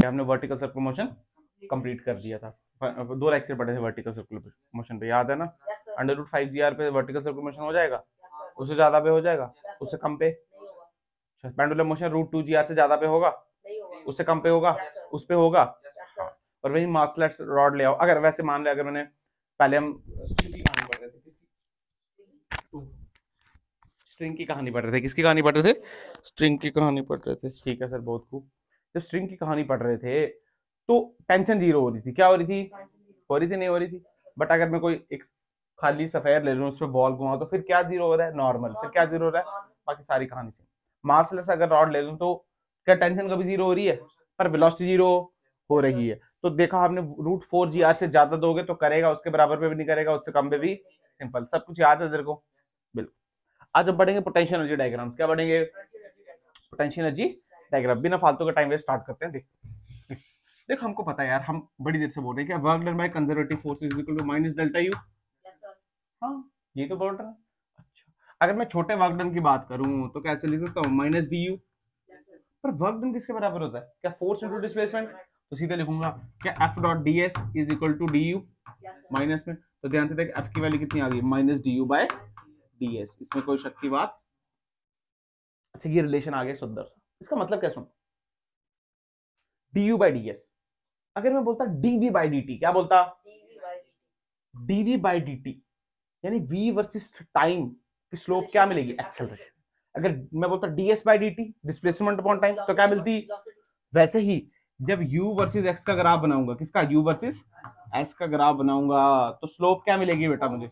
हमने vertical circular motion complete कर दिया था। 2 लेक्चर पढ़े थे वर्टिकल सर्कुलर मोशन पे, याद है ना? √5 GR पे वर्टिकल सर्कुलर मोशन हो जाएगा, उससे ज्यादा पे हो जाएगा, उससे कम पे पेंडुलम मोशन √2 GR से ज्यादा पे होगा, उससे कम पे होगा, उस पे होगा। हाँ, और वही मासलेस रॉड ले आओ। अगर वैसे मान ले, अगर मैंने पहले हम स्ट्रिंग की कहानी पढ़ रहे थे, किसकी कहानी पढ़ रहे थे? स्ट्रिंग की कहानी पढ़ रहे थे। ठीक है सर, बहुत खूब। जब स्ट्रिंग की कहानी पढ़ रहे थे तो टेंशन 0 हो रही थी। क्या हो रही थी? हो रही थी, नहीं हो रही थी? बट अगर मैं कोई एक खाली सफेद ले लूं, उस पर बॉल घुमाऊं, तो फिर क्या 0 हो रहा है? नॉर्मल। फिर क्या 0 हो रहा है? बाकी सारी कहानी से। मासलेस अगर रॉड ले लूं तो क्या टेंशन कभी 0 हो रही है? पर वेलोसिटी 0 हो रही है। तो देखा आपने, √4 GR से ज्यादा दोगे तो करेगा, उसके बराबर पे भी नहीं करेगा, उससे कम पे भी। सिंपल, सब कुछ याद है तेरे को? बिल्कुल। आज हम पढ़ेंगे पोटेंशियल एनर्जी डायग्राम्स। क्या पढ़ेंगे? Potential energy diagram. बिना फालतू का टाइम वेस्ट स्टार्ट करते हैं। देख देख, हमको पता है यार, हम बड़ी देर से बोल रहे हैं, क्या work done by conservative force is equal to minus delta U. हाँ, ये तो बोल रहा है। अच्छा, अगर मैं छोटे वर्क डन की बात करूं तो कैसे लिख सकता हूँ? Minus D you. पर वर्क डन किसके बराबर होता है? क्या फोर्स इंटू डिस्प्लेसमेंट? तो सीधे लिखूंगा क्या F dot D S is equal to D U minus में। तो ध्यान से देख, एफ की वैल्यू कितनी आ गई? Minus D you by D S. इसमें कोई शक की बात? अच्छा, ये रिलेशन आ गया सुंदर सा। इसका मतलब क्या? सुन, d u by d s. अगर मैं बोलता डीवी बाई डी टी, क्या बोलता? डीवी बाई डी टी, यानी v वर्सेस टाइम की स्लोप क्या मिलेगी? एक्सेलरेशन। अगर मैं बोलता ds by d t, displacement upon time, तो क्या मिलती? वैसे ही जब u वर्सेस x का ग्राफ बनाऊंगा, किसका? u वर्सेस s का ग्राफ बनाऊंगा, तो स्लोप क्या मिलेगी बेटा मुझे?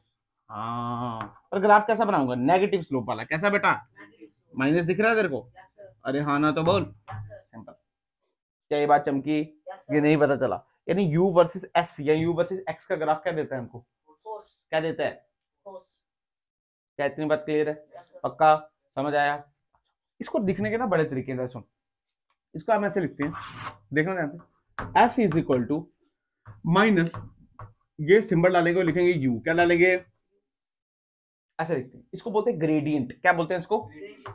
हाँ, पर ग्राफ कैसा बनाऊंगा? नेगेटिव स्लोप वाला। कैसा बेटा? माइनस दिख रहा है तेरे को? अरे हाँ ना तो बोल। सिंपल। क्या ये बात चमकी? ये नहीं पता चला? यानी u वर्सेस s या u वर्सेस x का ग्राफ क्या देता है हमको? क्या देता है? क्या इतनी बात क्लियर है? पक्का समझ आया? इसको लिखने के ना बड़े तरीके से, सुन। इसको हम ऐसे लिखते हैं, देखना ध्यान से। F is equal to minus, ये सिंबल डालेंगे और लिखेंगे यू। क्या डालेंगे? ऐसे लिखते हैं। इसको बोलते हैं ग्रेडियंट। क्या बोलते हैं इसको?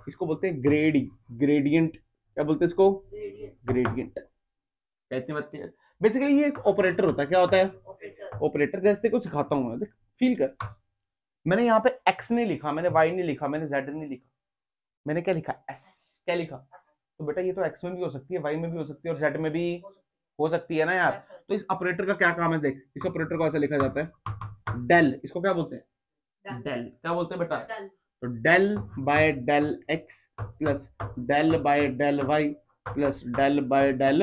इसको बोलते हैं ग्रेडियंट। क्या बोलते हैं इसको? ग्रेडियंट। क्या इतनी बात क्लियर? बेसिकली ये एक ऑपरेटर होता है। क्या होता है? ऑपरेटर। जैसे को सिखाता हूँ मैं, फील कर। मैंने यहाँ पे x नहीं लिखा, मैंने y नहीं लिखा, मैंने z नहीं लिखा, मैंने क्या लिखा? s। क्या लिखा? तो बेटा ये तो x में भी हो सकती है, y में भी हो सकती है, और z में भी हो सकती है ना यार। तो इस ऑपरेटर का क्या काम है? देख, इस ऑपरेटर को ऐसे लिखा जाता है डेल। इसको क्या बोलते हैं? डेल। क्या बोलते हैं बेटा? तो del by del x plus del by del y plus del by del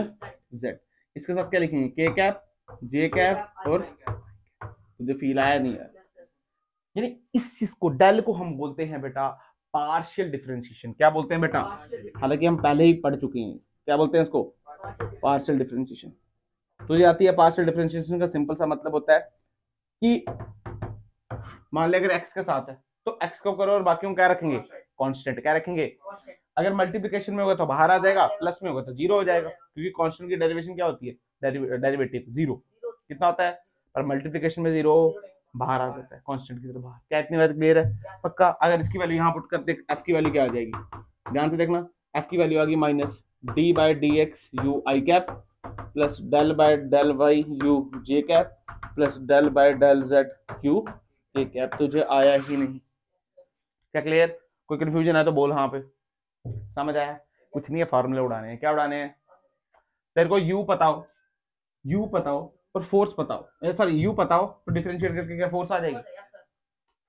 z। इसके साथ क्या लिखेंगे? k कैप, j कैप और तुझे फील आया नहीं यार? यानी इस चीज को, डेल को हम बोलते हैं बेटा पार्शियल डिफरेंशिएशन। क्या बोलते हैं बेटा? हालांकि हम पहले ही पढ़ चुके हैं। क्या बोलते हैं इसको? Partial differentiation. तुझे आती है पार्शियल डिफरेंशिएशन का सिंपल सा मतलब होता है कि मान ले अगर x के साथ है तो x को करो और बाकी क्या रखेंगे? कांस्टेंट। क्या रखेंगे? अगर मल्टीप्लिकेशन में होगा तो बाहर आ जाएगा, प्लस में होगा तो 0 हो जाएगा, क्योंकि कांस्टेंट की डेरिवेशन क्या होती है? डेरिवेटिव 0 कितना होता है? पर मल्टीप्लिकेशन में 0 बाहर आ जाता है, कांस्टेंट की तरफ बाहर। क्या इतनी बात क्लियर है? पक्का। अगर इसकी वैल्यू यहाँ पुट कर देख, एफ की वैल्यू क्या आ जाएगी? ध्यान से देखना, एफ की वैल्यू आ गई minus d by d x u i cap plus del by del y u j cap plus del by del z q k cap. तुझे आया ही नहीं? क्या क्लियर? कोई कंफ्यूजन है तो बोल हाँ पे। समझ आया? कुछ नहीं है, फॉर्मूले उड़ाने हैं। क्या उड़ाने हैं? तेरे को यू पताओ, यू पताओ और फोर्स पताओ, सॉरी यू पताओ तो डिफरेंशिएट करके क्या फोर्स आ जाएगी?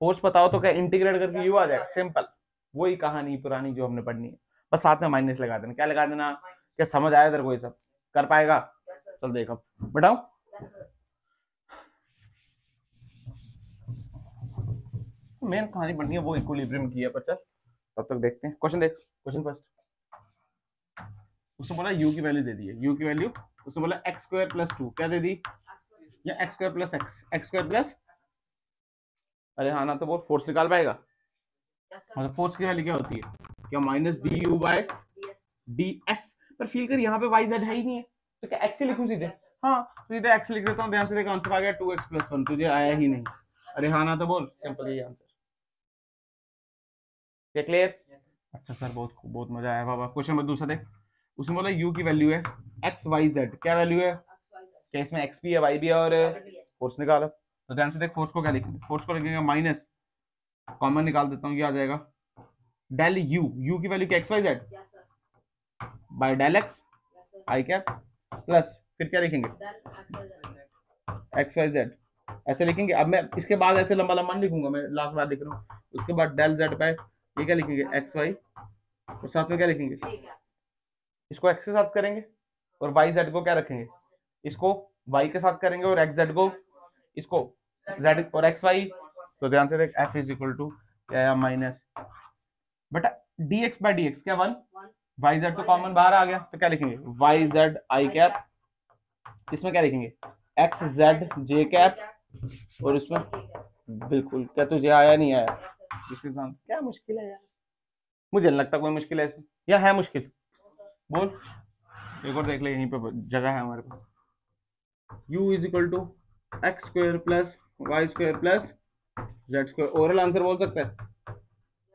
फोर्स पताओ तो क्या इंटीग्रेट करके यू आ जाएगा? सिंपल। वही कहानी पुरानी जो हमने पढ़नी है, बस साथ में माइनस लगा देना। क्या लगा देना? क्या समझ आया तेरे को? ये सब कर पाएगा? चल देख अब बताओ। मेन कहानी पढ़नी है वो इक्विलिब्रियम की है, पर चल तब तक देखते हैं। क्वेश्चन देख, क्वेश्चन फर्स्ट। उसने बोला u की वैल्यू दे दी है, u की वैल्यू उसने बोला एक्स स्क्वायर प्लस 2। क्या दे दी? या x square plus x, x square plus, अरे हाँ ना तो वो फोर्स निकाल पाएगा? मतलब फोर्स की वैल्यू क्या होती है? क्या? Minus D you by D s. पर फील कर यहाँ पे वाई जेड है ही नहीं है, तो क्या एक्स लिखूं सीधे? हाँ, तो सीधे एक्स लिख देता हूँ। ध्यान से देखो, आंसर आ गया 2x+1। तुझे आया ही नहीं? अरे हाँ ना तो बोल। सिंपल यही आंसर। क्या क्लियर? अच्छा सर, बहुत मजा आया बाबा। क्वेश्चन नंबर दूसरा देख। उसने बोला u की वैल्यू है एक्स वाई जेड, क्या वैल्यू है, क्या इसमें x भी है y भी है और फोर्स निकालो। तो ध्यान से देख फोर्स को क्या लिखेंगे, फोर्स को लिखेंगे माइनस, कॉमन निकाल देता हूँ, ये आ जाएगा डेल u की वैल्यू क्या x y z by del x i cap plus फिर क्या लिखेंगे एक्स वाई जेड, ऐसे लिखेंगे। अब मैं इसके बाद ऐसे लंबा लंबा नहीं लिखूंगा, मैं लास्ट बार लिख रहा हूँ। उसके बाद डेल जेड बाय ये क्या लिखेंगे एक्स वाई, और साथ में क्या लिखेंगे, इसको एक्स के साथ करेंगे और वाई जेड को क्या रखेंगे, इसको वाई के साथ करेंगे और एक्स जेड को इसको जेड और एक्स वाई। तो ध्यान से देख एफ इज इक्वल टू क्या माइनस बटा D x by d x क्या वन, वाई जेड तो कॉमन बाहर आ गया, तो क्या लिखेंगे वाई जेड आई कैप, इसमें क्या लिखेंगे एक्स जेड जे कैप, और इसमें बिल्कुल क्या तुझे आया नहीं आया, क्या मुश्किल है यार, मुझे नहीं लगता कोई मुश्किल है इसमें, या है मुश्किल, बोल। एक और देख ले, यहीं पे जगह है हमारे पास। u is equal to x square plus y square plus z square, oral answer बोल सकता है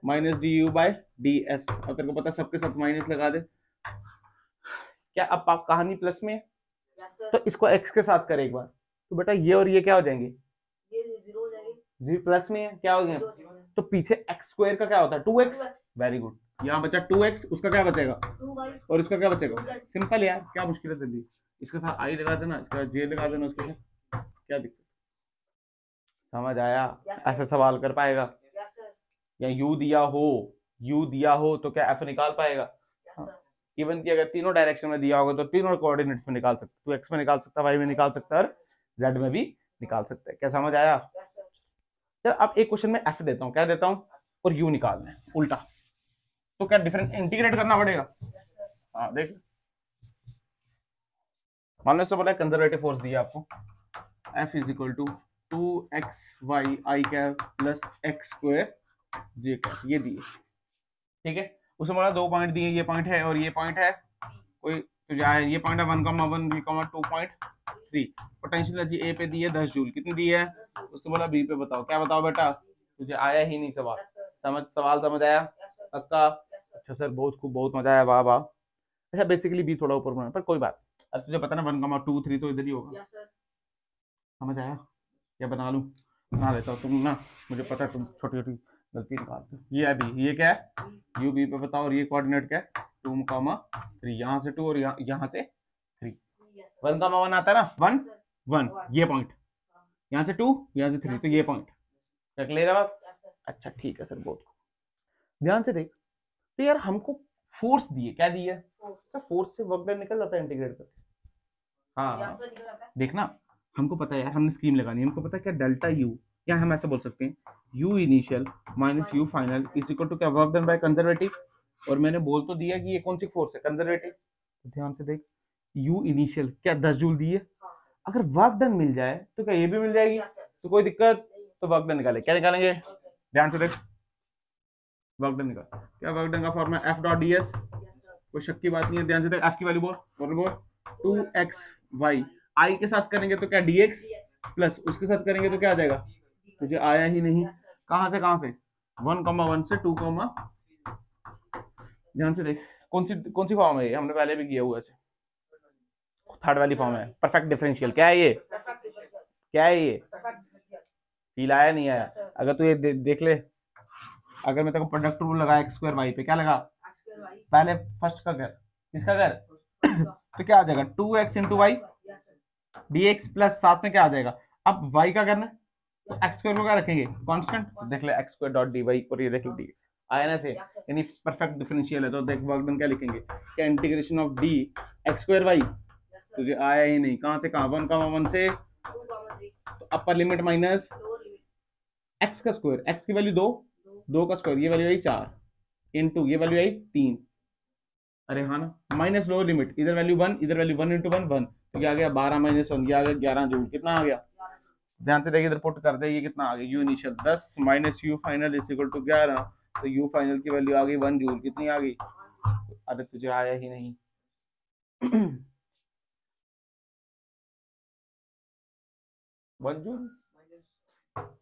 minus D you by D s. अब तेरे को पता सबके सब माइनस लगा दे, क्या अब आप कहानी प्लस में है तो इसको x के साथ कर एक बार, तो बेटा ये और ये क्या हो जाएंगे, जी प्लस में है क्या हो गया, तो पीछे एक्स स्क्वायर का क्या होता है 2x, वेरी गुड, यहाँ बचा 2x, उसका क्या बचेगा और इसका क्या बचेगा, सिंपल यार, क्या मुश्किल है जल्दी, इसके साथ आई लगा देना, इसके साथ जे लगा देना, उसके साथ क्या दिक्कत, समझ आया, ऐसे सवाल कर पाएगा, या u दिया हो तो क्या f निकाल पाएगा, इवन की अगर तीनों डायरेक्शन में दिया होगा तो तीनों कोऑर्डिनेट्स में निकाल सकते, तो x में निकाल सकता है, y में निकाल सकता है और z में भी निकाल सकता है, क्या समझ आया। चल अब एक क्वेश्चन में f देता हूँ, क्या देता हूँ, और u निकालना है उल्टा, तो क्या डिफरेंस इंटीग्रेट करना पड़ेगा, हाँ देख, मान लो बोला कंजर्वेटिव फोर्स दिया आपको f is equal to 2xy i cap plus x square j cap, ये दिए, ठीक है। उसमें बोला दो पॉइंट दिए, ये पॉइंट है और ये पॉइंट है, कोई तो क्या है, ये पॉइंट है 1,1 B,2.3, पोटेंशियल एनर्जी ए पे दी है 10 जूल, कितनी दी है, उससे बोला बी पे बताओ, क्या बताओ बेटा, तुझे आया ही नहीं सवाल, समझ आया पक्का, अच्छा सर बहुत खूब, बहुत मजा आया, वाह वाह। अच्छा बेसिकली बी थोड़ा ऊपर बना पर कोई बात, अब तुझे पता ना 1,2,3 तो इधर ही होगा, समझ आया, या बना लूं, बना लेता हूँ, तुम ना मुझे पता है तुम छोटी छोटी गलती निकालते हो, ये है बी, ये क्या है यू बी पे बताओ, और ये कोऑर्डिनेट क्या है 2,3, यहाँ से 2 और यहाँ से 3, 1,1 आता है ना, 1 1 ये पॉइंट, यहाँ से 2 यहाँ से 3, तो ये पॉइंट क्या क्लियर है बात, अच्छा ठीक है सर, बहुत ध्यान से देख, तो यार हमको फोर्स दिए, क्या दिए, तो फोर्स से वर्क डन निकल जाता है इंटीग्रेट करके, हाँ देखना, हमको पता है यार, हमने स्कीम लगानी है, हमको पता है क्या डेल्टा यू, या हम ऐसे बोल सकते हैं u initial minus u final is equal to क्या वर्क डन बाय कंजर्वेटिव, और मैंने बोल तो दिया कि ये कौन सी फोर्स है कंजर्वेटिव, तो ध्यान से देख यू इनिशियल क्या 10 जूल दी है, अगर वर्क डन मिल जाए तो क्या ये भी मिल जाएगी, तो कोई दिक्कत, तो वर्क डन निकाले, क्या निकालेंगे, ध्यान से देख वर्क डन निकाल, क्या वर्क डन का formula F dot D S, कोई शक की बात नहीं है, ध्यान से देख एफ की वैल्यू बोल 2xy, आई के साथ करेंगे तो क्या dx प्लस उसके साथ करेंगे तो क्या आ जाएगा, तुझे आया ही नहीं, कहां से 1,1 से 2, ध्यान से देख कौन सी फॉर्म है ये, हमने पहले भी किया हुआ है, थर्ड वाली फॉर्म है परफेक्ट डिफरेंशियल, क्या है ये, क्या है ये, फील आया नहीं आया, अगर तू ये देख ले, अगर मैं तेरे को प्रोडक्ट रूल लगा एक्स स्क्वायर वाई पे, क्या लगा पहले फर्स्ट का कर, इसका कर तो क्या आ जाएगा 2x into y d x plus साथ में क्या आ जाएगा, अब y का करना तो एक्स स्क्वायर को क्या रखेंगे कांस्टेंट, तो देख ले x square dot d y, और ये देख ले डी आया ना से, यानी परफेक्ट डिफरेंशियल है, तो देख वर्क डन क्या लिखेंगे, क्या integration of d x square y, तुझे आया ही नहीं, कहां से कहां 1,1 से, तो अपर लिमिट माइनस एक्स का स्क्वायर, एक्स की वैल्यू 2 का स्क्वायर, ये वैल्यू आई 4 इनटू ये वैल्यू आई 3, अरे हाँ ना, माइनस लोअर लिमिट, इधर वैल्यू 1 इधर वैल्यू 1 इंटू 1 1, तो क्या आ गया 12 माइनस 1, ये आ गया 11 जूल, कितना आ गया, ध्यान से देखिए इधर पुट कर दे, ये कितना आ गया u initial 10 minus u final is equal to 11, तो यू फाइनल की वैल्यू आ गई 1 जूल, कितनी आ गई, अरे तुझे आया ही नहीं 1 जूल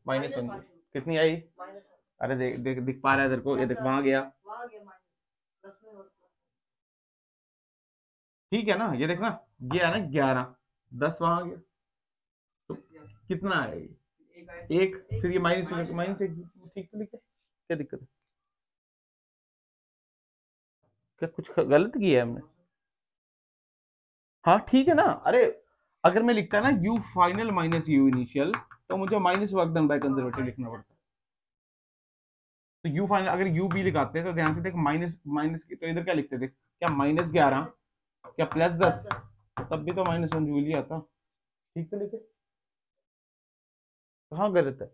माइनस 1 जूल कितनी आई, अरे देख देख दिख पा रहा है इधर को, ये देख वहां गया ठीक है ना, ये देखना, ये है ना 11, 10 वहां गया, तो कितना है ये 1, फिर ये माइनस माइनस 1, ठीक तो लिखे, क्या दिक्कत है, क्या कुछ गलत किया है हमने? हाँ ठीक है ना, अरे अगर मैं लिखता है ना you final minus you initial, तो मुझे minus work done by conservative लिखना पड़ता है। तो यू फाइनल अगर यू बी लिखाते हैं तो ध्यान से देख, माइनस माइनस की तो इधर क्या लिखते थे, क्या -11, क्या +10, तब भी तो -1 जूल ही आता, ठीक तो लिखे, कहाँ गलत है,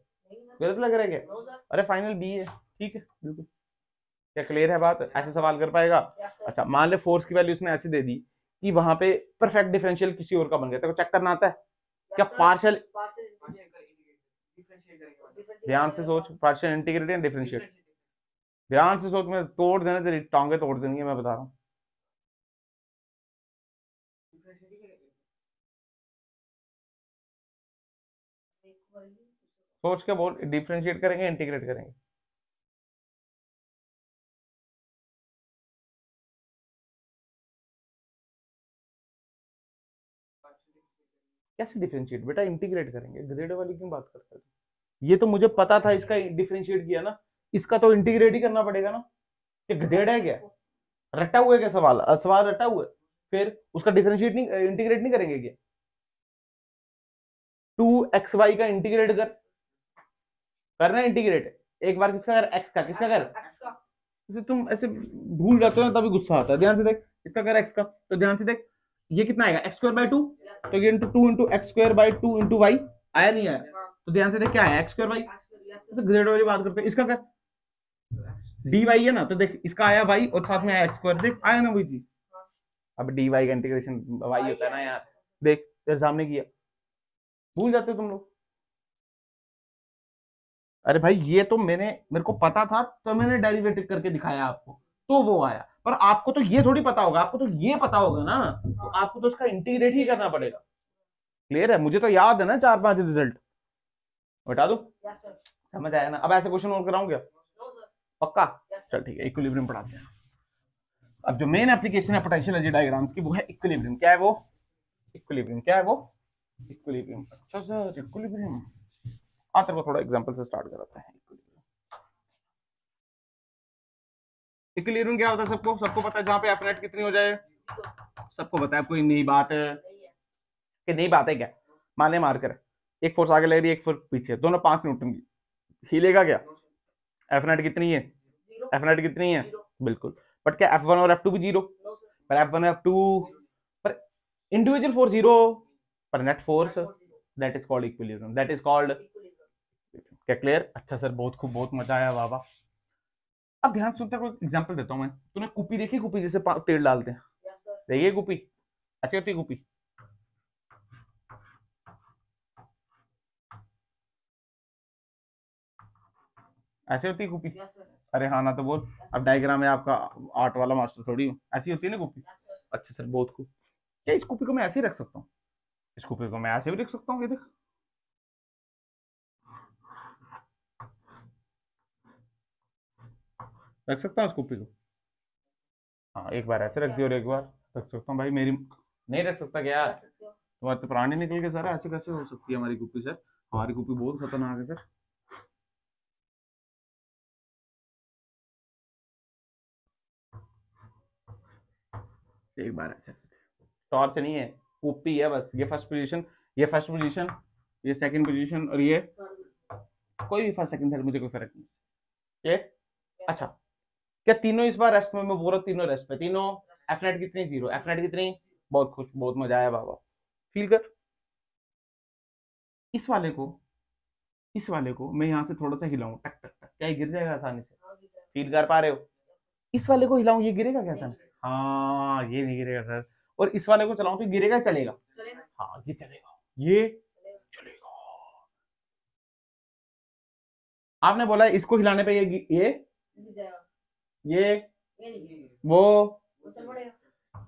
गलत लग रहा है क्या? अरे फाइनल बी है, ठीक है बिल्कुल। क्या क्लियर है बात, ऐसे सवाल कर पाएगा? अच्छा मान ले फोर्स की वैल्यू उसने ऐसी दे दी कि वहां पे परफेक्ट डिफरेंशियल किसी और का बन गया, तो चेक करना आता है क्या? पार्शियल, ध्यान से सोच, पार्शियल इंटीग्रेट एंड डिफरेंशिएट, ध्यान से सोच, मैं तोड़ देना तेरी टांगे तोड़ देनी है, मैं बता रहा हूँ। सोच के बोल, डिफरेंशिएट करेंगे इंटीग्रेट करेंगे? कैसे डिफरेंशिएट बेटा, इंटीग्रेट करेंगे, ग्रेड वाली क्यों बात करता है? ये तो मुझे पता था इसका डिफरेंशिएट किया ना, इसका तो इंटीग्रेट ही करना पड़ेगा ना, ये गधेड़ है क्या, रटा हुआ है क्या सवाल, सवाल रटा हुआ है, फिर उसका डिफरेंशिएट नहीं, इंटीग्रेट नहीं करेंगे क्या? 2xy का इंटीग्रेट कर, करना इंटीग्रेट, एक बार किसका कर, x का, किसका कर, जैसे तुम ऐसे भूल जाते हो ना तभी गुस्सा आता है, ध्यान से देख, इसका कर x का, तो ध्यान से देख, ये कितना आएगा x²/2, तो ये into 2 into x²/2 into y, आया नहीं आया, तो ध्यान से देख क्या आया x²y, तो ग्रेड वाली बात करते हैं, इसका कर dy है ना, तो देख इसका आया y और साथ में आया x², देख आया ना वही चीज, अब dy का इंटीग्रेशन y होता है ना यार, देख तेरे सामने किया, भूल जाते हो तुम लोग। अरे भाई ये तो मेरे को पता था, तो मैंने डेरिवेटिव करके दिखाया आपको, तो वो आया, पर आपको तो ये थोड़ी पता होगा, आपको तो ये पता होगा ना, तो आपको तो इसका इंटीग्रेट ही करना पड़ेगा, क्लियर है? मुझे तो याद है ना 4-5 रिजल्ट, बता दो, समझ आया ना? अब ऐसे क्वेश्चन और कराऊं क्या? पक्का, चल ठीक है, इक्विलिब्रियम पढ़ाते हैं। अब जो मेन एप्लीकेशन है पोटेंशियल एनर्जी डायग्राम्स की, वो है इक्विलिब्रियम। क्या है वो? इक्विलिब्रियम। क्या है वो? इक्विलिब्रियम। अच्छा सर इक्विलिब्रियम, तेरे को थोड़ा एग्जांपल से स्टार्ट कराता है। इक्विलिब्रियम क्या होता है? सबको सबको पता है, जहां पे एफ नेट कितनी हो जाए, सबको पता है, कोई नई बात है कि नई बात है क्या? मान ले मार्कर एक फोर्स आगे ले रही है, एक फोर्स पीछे, दोनों 5 न्यूटन की, हिलेगा क्या? एफ नेट कितनी है? एफ नेट कितनी है? बिल्कुल, बट क्या F1 और F2 भी जीरो? पर F1 और F2 पर इंडिविजुअल फोर्स जीरो, पर net force, that is called equilibrium, that is called. क्या क्लियर? अच्छा सर बहुत खूब, बहुत मजा आया बाबा। अब ध्यान सुनते हैं, कोई एग्जांपल देता हूं मैं, तूने कुपी देखी? कुपी जैसे तेल डालते हैं, देखिए कुपी अच्छी होती है कुपी, ऐसे होती है कुपी? अरे हाँ ना तो बोल, अब डायग्राम है आपका, आर्ट वाला मास्टर थोड़ी हूँ, ऐसी होती है ना कुपी? अच्छा सर बहुत खूब, क्या इस कुपी को मैं ऐसे ही रख सकता हूँ? इस कुपी को मैं ऐसे भी रख सकता हूँ, ये देख, रख सकता हूँ इस कुपी को? हाँ एक बार ऐसे रख दिया और एक बार रख सकता हूँ भाई, मेरी नहीं रख सकता क्या यार? तुम्हारे तो प्राणी निकल के सर, ऐसे कैसे हो सकती है हमारी कुपी सर? हमारी कुपी बहुत खतरनाक है सर। एक बार ऐसे, टॉर्च नहीं है, कुपी है बस, ये फर्स्ट पोजीशन, ये फर्स्ट पोजीशन, ये सेकंड पोजीशन, और ये कोई भी फर्स्ट सेकंड थर्ड, मुझे कोई फर्क नहीं। ये अच्छा, क्या तीनों इस बार रेस्ट में? मैं बोल रहा हूँ तीनों रेस्ट पे, तीनों एफ नेट कितनी? जीरो। एफ नेट कितनी? बहुत खुश, बहुत मजा आया बाबा, फील कर। इस वाले को, इस वाले को मैं यहाँ से थोड़ा सा हिलाऊं, टक टक टक, क्या ये गिर जाएगा आसानी से? फील कर पा रहे हो? इस वाले को हिलाऊं, ये गिरेगा क्या आसानी से? हाँ ये नहीं गिरेगा सर। और इस वाले को चलाऊं तो गिरेगा, चलेगा? हाँ ये चलेगा, ये चलेगा। आपने बोला इसको हिलाने पे ये वो,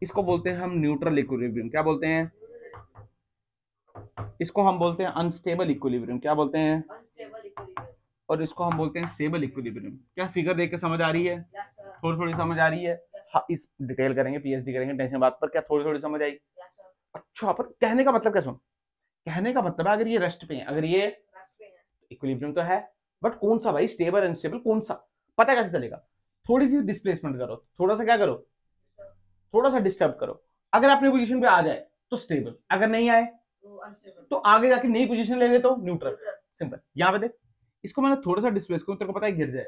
इसको बोलते हैं हम न्यूट्रल इक्विलिब्रियम। क्या बोलते हैं इसको? हम बोलते हैं अनस्टेबल इक्विलिब्रियम। क्या बोलते हैं? और इसको हम बोलते हैं स्टेबल इक्विलिब्रियम। क्या फिगर देख के समझ आ रही है? थोड़ी थोड़ी समझ आ रही है? हाँ, इस डिटेल करेंगे, पीएचडी करेंगे, टेंशन बात पर। क्या थोड़ी थोड़ी समझ आई? अच्छा, पर कहने का मतलब क्या, सुन, कहने का मतलब है अगर ये रेस्ट पे है, अगर ये इक्विलिब्रियम तो है, बट कौन सा भाई, स्टेबल अनस्टेबल कौन सा, पता कैसे चलेगा? थोड़ी सी डिस्प्लेसमेंट करो, थोड़ा सा क्या करो, थोड़ा सा डिस्टर्ब करो, अगर अपनी पोजीशन पे आ जाए तो स्टेबल, अगर नहीं आए तो आगे जाके नई पोजीशन ले ले तो न्यूट्रल। सिंपल। यहाँ पे देख, इसको मैंने थोड़ा सा डिस्प्लेस करूं, तेरे को पता है गिर जाए,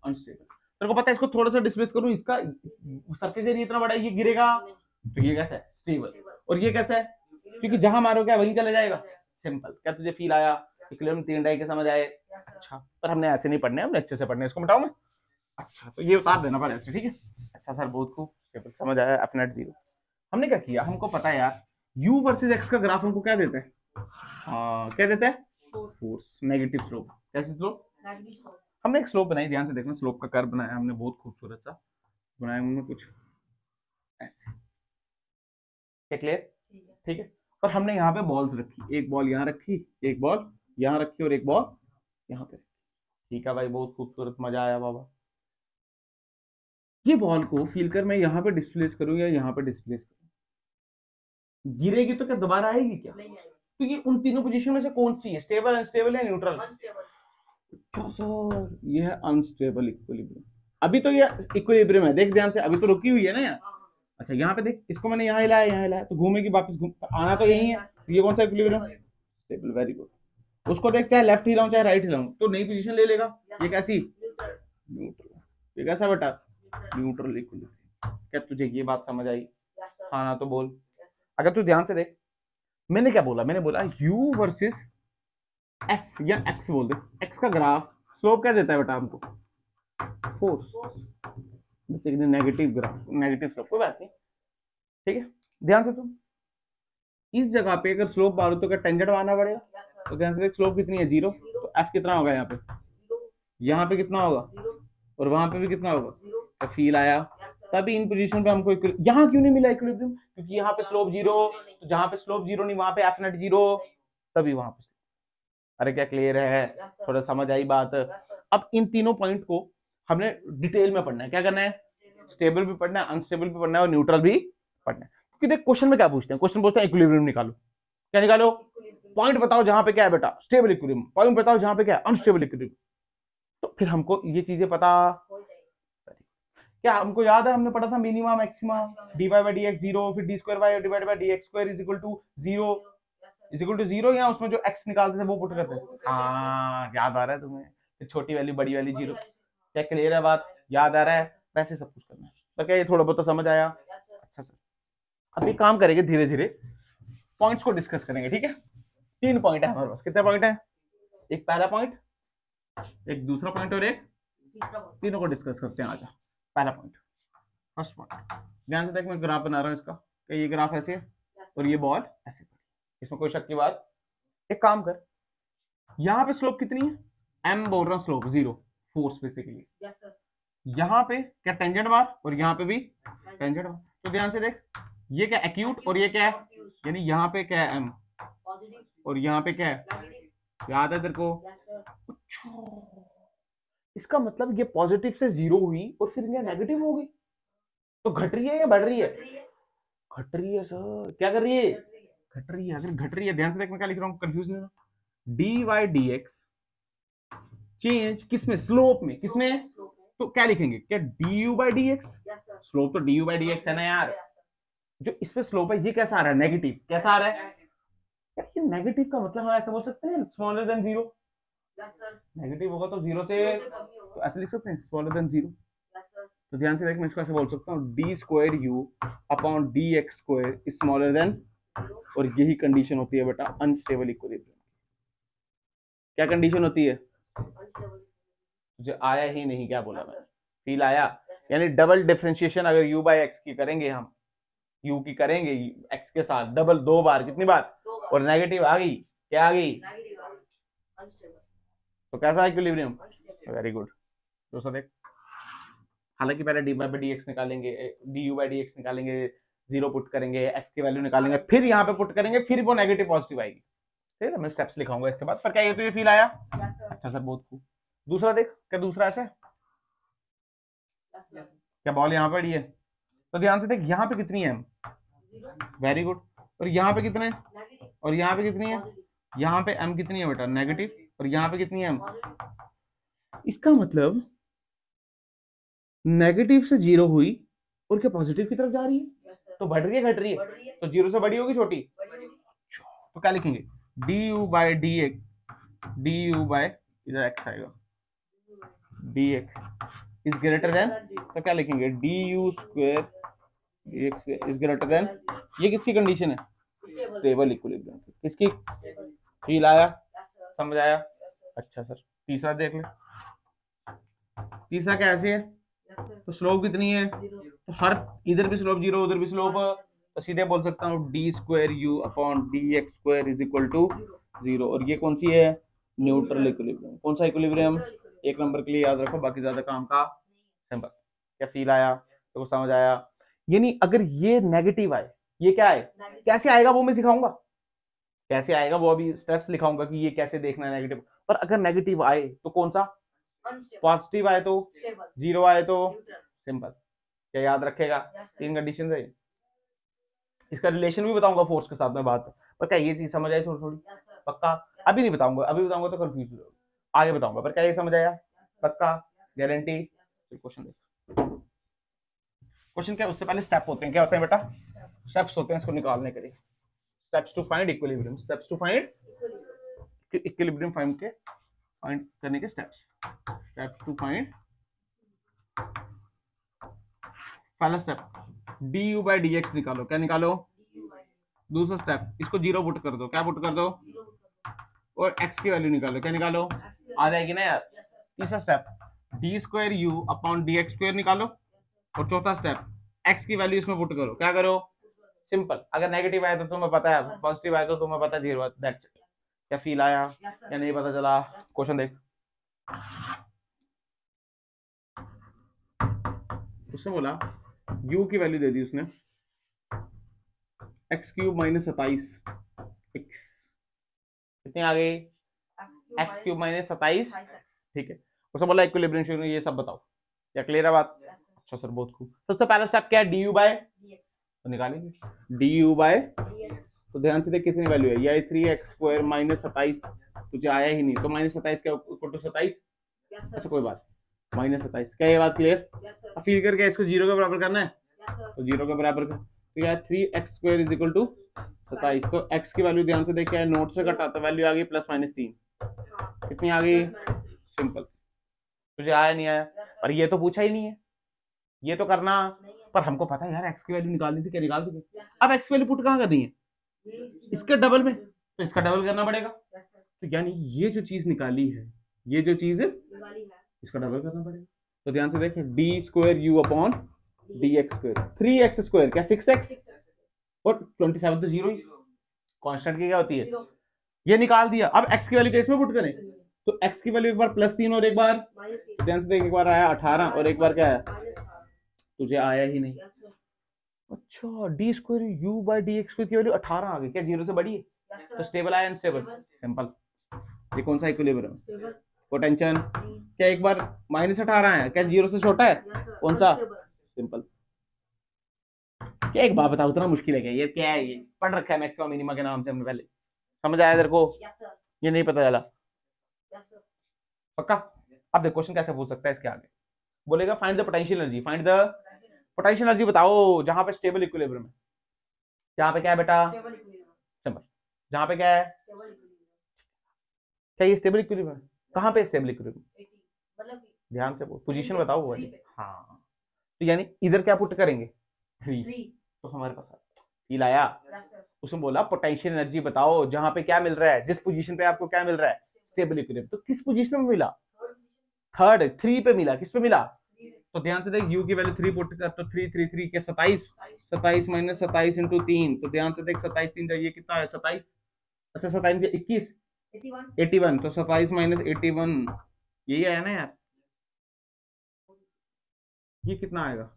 अनस्टेबल। तेरे को पता है इसको थोड़ा सा डिस्प्लेस करूं, इसका सरफेस एरिया इतना बड़ा है, ये गिरेगा, तो ये कैसा है, स्टेबल। और ये कैसा है, क्योंकि जहां मारोगे वहीं चले जाएगा। सिंपल। क्या तुझे फील आया? इक्विलिब्रियम तीन डाई के समझ आए? अच्छा, पर हमने ऐसे नहीं पढ़ने, हमने अच्छे से पढ़ने। इसको मिटाऊं मैं? अच्छा, तो ये उतार देना पड़ेगा, ठीक है। अच्छा सर, बहुत खूब, समझ आया। एफ नेट 0 हमने क्या किया, हमको पता है यार, u वर्सेस x का ग्राफ हमको क्या देता है, क्या देता है, फोर्स, नेगेटिव स्लोप। कैसे स्लोप? हमने एक स्लोप बनाई, ध्यान से देखना, स्लोप का कर्व बनाया हमने, बहुत खूबसूरत सा बनाया हमने, कुछ ऐसे। क्लियर? ठीक है। और हमने यहाँ पे बॉल्स रखी, एक बॉल यहाँ रखी, एक बॉल यहाँ रखी, और एक बॉल यहाँ पे। ठीक है भाई, बहुत खूबसूरत, मजा आया बाबा। ये बॉल को फील कर मैं यहाँ पे डिस्प्लेस करूँ या यहाँ पे डिस्प्लेस करूँ, गिरेगी तो क्या दोबारा आएगी क्या? तो ये उन तीनों पोजीशन में से कौन सी है, स्टेबल, अनस्टेबल या न्यूट्रल? सर, ये है अनस्टेबल इक्विलिब्रियम। अभी तो ये इक्विलिब्रियम है, देख ध्यान से, अभी तो रुकी हुई है ना यार। अच्छा, यहाँ पे देख, इसको मैंने यहाँ हिलाया, यहाँ हिलाया, तो घूमेगी वापस, आना तो यही है। ये कौन सा इक्विलिब्रियम? स्टेबल। Very good. उसको देख, चाहे लेफ्ट हिलाऊं चाहे राइट हिलाऊं, तो नई पोजीशन ले लेगा। ये कैसी? न्यूट्रल। ये कैसा बेटा? Neutral equilibrium. क्या तुझे ये बात समझ आई? हाँ ना तो बोल। अगर तू ध्यान से देख, मैंने क्या बोला, मैंने बोला u वर्सेस s या x बोल दे, x का ग्राफ स्लोप क्या देता है बेटा हमको? Force. Basically negative graph, negative slope, कोई बात नहीं, ठीक है। ध्यान से तुम इस जगह पे अगर स्लोप मारो तो क्या टेंजेंट मारना पड़ेगा? तो ध्यान से देख, स्लोप कितनी है, 0, तो f कितना होगा यहाँ पे कितना होगा, और वहां पे भी कितना होगा? तो फील आया? तभी इन पोजीशन पे हमको यहाँ क्यों नहीं मिला इक्विलिब्रियम? क्योंकि यहाँ पे स्लोप 0, तो जहां पे स्लोप 0 नहीं वहां पे एफ नेट 0, तभी वहां पे। अरे क्या क्लियर है? थोड़ा समझ आई बात? अब इन तीनों पॉइंट को हमने डिटेल में पढ़ना है। क्या करना है? स्टेबल भी पढ़ना है, अनस्टेबल भी पढ़ना है, और न्यूट्रल भी पढ़ना है। क्योंकि देख, क्वेश्चन में क्या पूछते हैं, क्वेश्चन पूछते हैं इक्विलिब्रियम निकालो। क्या निकालो? पॉइंट बताओ जहां पे क्या है बेटा, स्टेबल इक्विलिब्रियम, पॉइंट बताओ जहां पे क्या है, अनस्टेबल इक्विलिब्रियम। तो फिर हमको ये चीजें पता, क्या हमको याद है, हमने पढ़ा था minima maxima, dy by dx 0, फिर d square y divided by dx square is equal to 0 या उसमें जो x निकालते थे वो पुट करते थे। हाँ, याद आ रहा है तुम्हें, छोटी वाली बड़ी वाली 0। क्या क्लियर है बात? याद आ रहा है? वैसे सब कुछ करना है। तो क्या ये थोड़ा बहुत तो समझ आया? अच्छा सर, अभी काम करेंगे धीरे धीरे, पॉइंट्स को डिस्कस करेंगे, ठीक है। 3 पॉइंट है हमारे पास। कितने पॉइंट है? एक पहला पॉइंट, एक दूसरा पॉइंट, और एक तीनों को डिस्कस करते हैं। आजा, पहला पॉइंट, फर्स्ट पॉइंट। ध्यान से देख, मैं ग्राफ बना रहा हूँ इसका, कि ये ग्राफ ऐसे है और ये बॉल ऐसे, इसमें कोई शक की बात? एक काम कर, यहाँ पे स्लोप कितनी है? m बोल रहा हूँ, स्लोप 0, फोर्स बेसिकली। यहाँ पे क्या टेंजेंट मार, और यहाँ पे भी टेंजेंट मार। तो ध्यान से देख, ये क्या एक्यूट, और ये क्या है, यानी यहाँ पे क्या है m, और यहाँ पे क्या है, याद है तेरे को? इसका मतलब ये पॉजिटिव से 0 हुई और फिर ये नेगेटिव हो गई, तो घट रही है या बढ़ रही है? घट रही है सर। क्या कर रही है? घट रही है। अगर घट रही है, ध्यान से देख, मैं क्या लिख रहा हूँ, कंफ्यूज नहीं होना। D y d x change किसमें? स्लोप में। किसमें? तो क्या लिखेंगे, क्या d u by d x? Slope तो d u by d x है ना यार। जो इस पे स्लोप है ये कैसा आ रहा है? नेगेटिव। कैसा आ रहा है? ये नेगेटिव का मतलब हम ऐसा बोल सकते हैं, स्मॉलर देन 0। नेगेटिव होगा तो 0 से, तो ऐसे लिख सकते हैं, स्मॉलर देन 0। तो ध्यान से देख, मैं इसको ऐसे बोल सकता हूँ, d square u upon d x square is smaller than, और यही कंडीशन होती है बेटा अनस्टेबल इक्विलिब्रियम। क्या कंडीशन होती है? मुझे आया ही नहीं, क्या बोला मैं? फील आया? यानी डबल डिफरेंशिएशन अगर u बाय एक्स की करेंगे, हम u की करेंगे x के साथ डबल, 2 बार, कितनी बार, और नेगेटिव आ गई, क्या आ गई? तो कैसा इक्विलिब्रियम? Very good. दूसरा देख, हालांकि पहले डी बाई डी एक्स निकालेंगे, D u by d x निकालेंगे, 0 पुट करेंगे, x की वैल्यू निकालेंगे, फिर यहाँ पे पुट करेंगे, फिर वो नेगेटिव पॉजिटिव आएगी। ठीक है, मैं स्टेप्स लिखाऊंगा इसके बाद। पर क्या ये तो ये फील आया? अच्छा सर, बहुत खूब। दूसरा देख, क्या दूसरा ऐसे, क्या बॉल यहाँ पड़ी है, तो ध्यान से देख यहाँ पे कितनी है m, वेरी गुड। और यहाँ पे कितने, और यहाँ पे कितनी है, यहाँ पे m कितनी है बेटा, नेगेटिव। और यहाँ पे कितनी है m, इसका मतलब नेगेटिव से जीरो हुई और क्या पॉजिटिव की तरफ जा रही है, तो बढ़ रही है घट रही है, तो जीरो से बड़ी होगी छोटी, तो क्या लिखेंगे, d you by d x, d you by इधर एक्स आएगा, d x is greater than, तो क्या लिखेंगे d u square d x is greater than, ये किसकी कंडीशन है, स्टेबल इक्विलिब्रियम, किसकी, फील आया, समझ आया। अच्छा सर तीसरा देख ले, तीसरा कैसे है, तो स्लोप कितनी है, तो हर इधर भी स्लोप जीरो उधर भी स्लोप, तो सीधे बोल सकता हूँ d square u upon d x square is equal to zero. और ये कौन सी है, न्यूट्रल इक्विलिब्रियम। कौन सा इक्विलिब्रियम, एक नंबर के लिए याद रखो, बाकी ज्यादा काम का सिंपल। क्या फील आया, तो समझ आया। यानी अगर ये नेगेटिव आए, ये क्या है, कैसे आएगा वो मैं सिखाऊंगा, कैसे आएगा वो अभी स्टेप्स लिखाऊंगा कि ये कैसे देखना है नेगेटिव। पर अगर नेगेटिव आए तो कौन सा, पॉजिटिव आए तो, जीरो आए तो सिंपल। क्या याद रखेगा, तीन कंडीशन है। इसका रिलेशन भी बताऊंगा फोर्स के साथ में बात, पर क्या ये चीज समझ आई थोड़ी थोड़ी, पक्का। अभी नहीं बताऊंगा, अभी बताऊंगा तो कंफ्यूज हो जाओगे, आगे बताऊंगा। पर क्या ये समझ आया, पक्का, गारंटी। क्वेश्चन देखो, क्वेश्चन क्या, उससे पहले स्टेप होते हैं, क्या होते हैं बेटा, स्टेप्स होते हैं इसको निकालने के लिए। Steps to find equilibrium, steps to find equilibrium find करने के स्टेप्स। स्टेप्स टू फाइंड, पहला step d u by d x निकालो, क्या निकालो, दूसरा स्टेप इसको जीरो पुट कर दो, क्या पुट कर दो, और एक्स की वैल्यू निकालो, क्या निकालो, आ जाएगी ना यार। तीसरा step D square u upon d x square निकालो, और चौथा स्टेप एक्स की वैल्यू इसमें पुट करो, क्या करो, सिंपल। अगर नेगेटिव आया तो तुम्हें पता है, पॉजिटिव आया तो तुम्हें पता है जीरो, दैट्स इट। क्या फील आया या नहीं पता चला, क्वेश्चन देख। उसने बोला u की वैल्यू दे दी उसने, एक्स क्यूब माइनस 27 x, कितनी आ गई, एक्स क्यूब माइनस 27, ठीक है। उसने बोला इक्विलिब्रियम ये सब बताओ, क्या क्लियर है बात। अच्छा सर बहुत खूब। सबसे पहला स्टेप क्या है, डी यू बाय, तो निकालेंगे डी यू बाय, तो ध्यान से देख कितनी वैल्यू है, ये 3x स्क्वायर माइनस 27, तुझे आया ही नहीं तो माइनस 27 क्या इक्वल टू 27, अच्छा कोई बात, माइनस 27, क्या ये बात क्लियर। अब फील करके इसको जीरो के बराबर करना है, तो जीरो के बराबर कर, तो क्या है 3x square is equal to 27, तो x की वैल्यू ध्यान से देख, क्या है नोट से कटा, तो वैल्यू आ गई प्लस माइनस 3, कितनी आ गई, सिंपल। तुझे आया नहीं आया, और ये तो पूछा ही नहीं है, ये तो करना, पर हमको पता है यार एक्स की वैल्यू निकालनी थी, क्या निकाल दी। अब एक्स की वैल्यू पुट कहाँ करनी है, इसके डबल में, तो इसका डबल करना पड़ेगा। तो यानी ये जो चीज निकाली है, ये जो चीज इसका डबल करना पड़ेगा। तो ध्यान से देखें D square u upon d x square, 3x square क्या 6x, और 27 तो जीरो ही, कांस्टेंट की क्या होती है, ये निकाल दिया। अब x की वैल्यू किस में पुट करें, तो x की वैल्यू एक बार +3 और एक बार, ध्यान से देख, एक बार आया 18 और एक बार क्या है, तुझे आया ही नहीं। अच्छा D square you by d x square की वैल्यू 18 आ गई, क्या जीरो से बड़ी है, तो स्टेबल आया, अनस्टेबल, सिंपल। ये कौन सा इक्विलिब्रियम, पोटेंशियल, क्या एक बार -18 है, क्या जीरो से छोटा है, कौन सा, सिंपल। क्या एक बात बताओ, उतना मुश्किल है क्या, ये क्या है, ये पढ़ रखा है मैक्सिमम मिनिमा के नाम से हमने पहले, समझ आया तेरे को, ये नहीं पता चला, पक्का। अब देख क्वेश्चन कैसे पूछ सकता है इसके आगे, बोलेगा find the potential energy, find the potential energy बताओ जहां पे स्टेबल इक्विलिब्रियम है, जहां पे क्या है बेटा, सिंपल, जहां पे क्या है, क्या ये स्टेबल इक्विलिब्रियम, कहां पे स्टेबल इक्विलिब्रियम, ध्यान से पोजीशन बताओ वो, हाँ, तो यानी इधर क्या पुट करेंगे 3, तो हमारे पास फील आया। उसने बोला पोटेंशियल एनर्जी बताओ जहां पे क्या मिल रहा है, जिस पोजीशन पे आपको क्या मिल रहा है, स्टेबल इक्विलिब्रियम, तो किस पोजीशन में मिला, थर्ड, 3 पे मिला, किस पे मिला, तो ध्यान से देख u की वैल्यू 3 पुट कर, तो 3 3 3 के 27, 27 माइनस 27 इंटू 3, तो ध्यान से देख 27 3 जाइए कितना है 27, अच्छा 27 के 21 81, तो 27 माइनस 81 यही आया ना यार, ये कितना आएगा,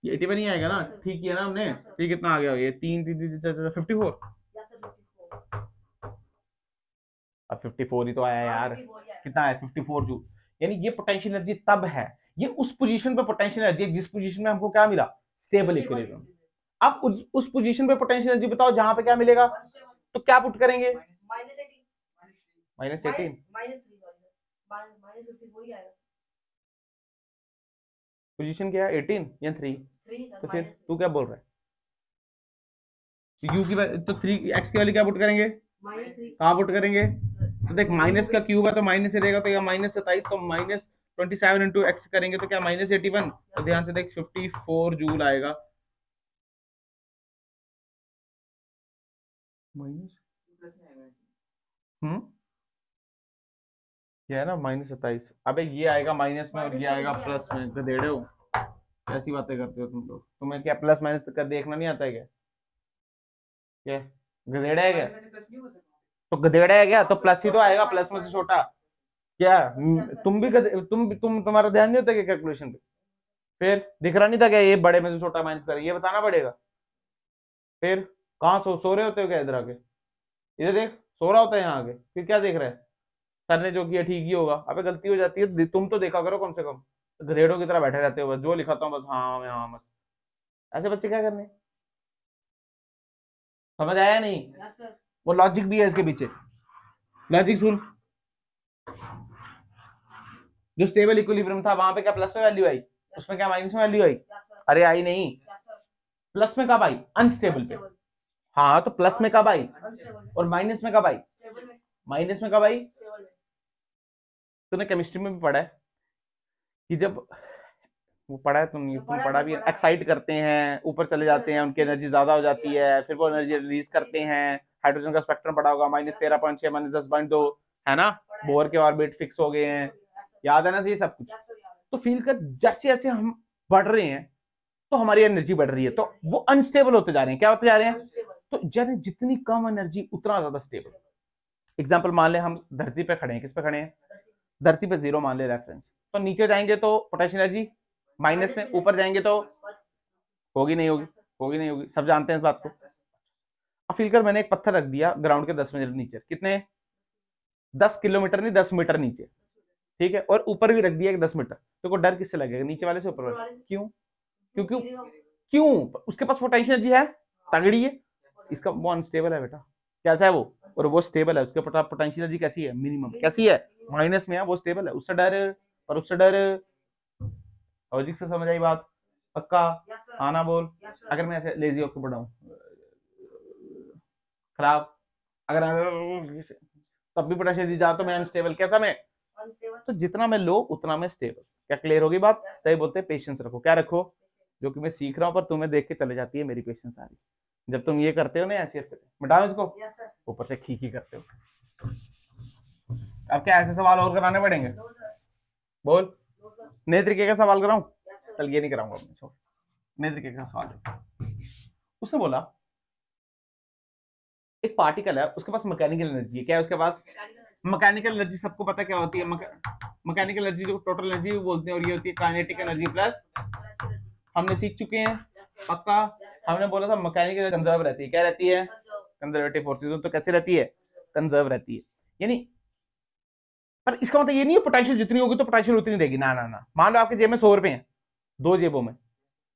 ये 81 ही आएगा ना, ठीक है ना हमने, ये कितना आ गया, ये 3 54, अब 54 ही तो आया यार, कितना है 54 जूल, यानी ये पोटेंशियल एनर्जी तब है, ये उस पोजीशन पे पोटेंशियल एनर्जी है जिस पोजीशन में हमको क्या मिला, स्टेबल इक्विलिब्रियम। अब उस पोजीशन पे पोटेंशियल एनर्जी बताओ जहां पे क्या मिलेगा, तो क्या पुट करेंगे, -18 पोजीशन क्या है 18 या 3, तो फिर तू क्या बोल रहा है, यू की तो 3 x की वैल्यू क्या पुट करेंगे, कहाँ पुट करेंगे, तो देख माइनस का क्यूब है तो माइनस से रहेगा, तो या -27 तो -27 इंटू एक्स करेंगे तो क्या -81, तो ध्यान से देख 54 जूल आएगा, माइनस ये है ना -27, अबे ये आएगा माइनस में और ये आएगा प्लस में, गधेड़े हो, कैसी बातें करते हो तुम लोग, तुम्हें क्या प्लस माइनस कर देखना नहीं आता है क्या, क्या गधेड़ा है क्या, तो गधेड़ा है क्या, तो प्लस ही तो आएगा, प्लस में से छोटा क्या, तुम भी तुम्हारा ध्यान नहीं होता क्या कैलकुलेशन पे, फिर दिख रहा नहीं था क्या ये बड़े में से छोटा माइनस करें, ये बताना पड़ेगा, फिर कहाँ सो रहे होते हो क्या इधर आके, इधर देख सो रहा होता है यहाँ आके, फिर क्या देख रहा है, सर ने जो किया ठीक ही होगा, अबे गलती हो जाती है, तुम तो देखा करो कम से कम, ग्रेडों की तरह बैठे रहते हो बस, जो लिखाता हूँ बस हाँ मैं हाँ बस, ऐसे बच्चे क्या करने, समझ आया नहीं, वो लॉजिक भी है इसके पीछे, लॉजिक सुन, जो स्टेबल इक्विलिब्रियम था वहां पे क्या प्लस में वैल्यू आई, उसमें क्या माइनस में वैल्यू आई, अरे आई नहीं, प्लस में कब आई, अनस्टेबल पे, हाँ तो प्लस में कब आई और माइनस में कब आई, माइनस में कब आई, तूने केमिस्ट्री में भी पढ़ा है कि जब वो पढ़ा है तुम पढ़ा भी, एक्साइट करते हैं ऊपर चले जाते हैं, उनकी एनर्जी ज्यादा हो जाती है, फिर वो एनर्जी रिलीज करते हैं, हाइड्रोजन का स्पेक्ट्रम पढ़ा होगा, -13.6 -10.2 है ना, बोर के ऑर्बिट फिक्स हो गए हैं, याद है ना ये सब कुछ, तो फील कर जैसे जैसे हम बढ़ रहे हैं तो हमारी एनर्जी बढ़ रही है, तो वो अनस्टेबल होते जा रहे हैं, क्या होते जा रहे हैं, तो जब जितनी कम एनर्जी उतना ज्यादा स्टेबल, एग्जाम्पल मान ले हम धरती पे खड़े हैं, किस पे खड़े हैं, धरती पे 0 मान ले रेफरेंस, तो नीचे जाएंगे तो पोटेंशियल एनर्जी माइनस में, ऊपर जाएंगे तो होगी नहीं होगी, होगी नहीं होगी, सब जानते हैं इस बात को, अब फील कर मैंने एक पत्थर रख दिया ग्राउंड के 10 मीटर नीचे, कितने 10 किलोमीटर नहीं 10 मीटर नीचे, ठीक है, और ऊपर भी रख दिया 10 मीटर, तो डर किससे लगेगा, नीचे वाले से ऊपर वाले, क्यों, क्योंकि क्यों उसके पास पोटेंशियल एनर्जी है, तगड़ी है, इसका वो अनस्टेबल है बेटा, कैसा है वो, और वो स्टेबल है, उसके पोटेंशियल एनर्जी कैसी है, मिनिमम कैसी है, माइनस में है, वो स्टेबल है, उससे डर, और उससे डर, लॉजिक से समझ आई बात, पक्का, आना बोल, अगर मैं ऐसे लेजी होकर पढ़ाऊं खराब, अगर तब भी पोटेंशियल एनर्जी जा तो मैं अनस्टेबल, कैसा मैं, तो जितना मैं लो उतना मैं स्टेबल, क्या क्लियर होगी बात, सही बोलते हैं पेशेंस रखो, क्या रखो, जो कि मैं सीख रहा हूँ पर तुम्हें देख के चले जाती है मेरी पेशेंस सारी, जब तुम ये करते हो ना ऐसे मिटाओ इसको, ऊपर से खी करते हो, अब क्या ऐसे सवाल और कराने पड़ेंगे, बोल, नए तरीके का सवाल कराऊं, चल ये नहीं कराऊंगा मैं, छोड़, नए तरीके का सवाल, उसने बोला एक पार्टिकल है उसके पास मैकेनिकल एनर्जी है, क्या है उसके पास, मैकेनिकल एनर्जी सबको पता क्या होती है, मैकेनिकल एनर्जी जो टोटल एनर्जी बोलते हैं, और ये होती है काइनेटिक एनर्जी प्लस, हमने सीख चुके हैं पक्का, हमने बोला था मैकेनिकल कंजर्व रहती है, क्या रहती है, कंजर्वेटिव फोर्सेस, तो कैसे रहती है, कंजर्व रहती है, यानी पर इसका मतलब ये नहीं है पोटेंशियल जितनी होगी तो पोटेंशियल उतनी रहेगी, ना ना ना, मान लो आपके जेब में 100 रुपए हैं, दो जेबों में,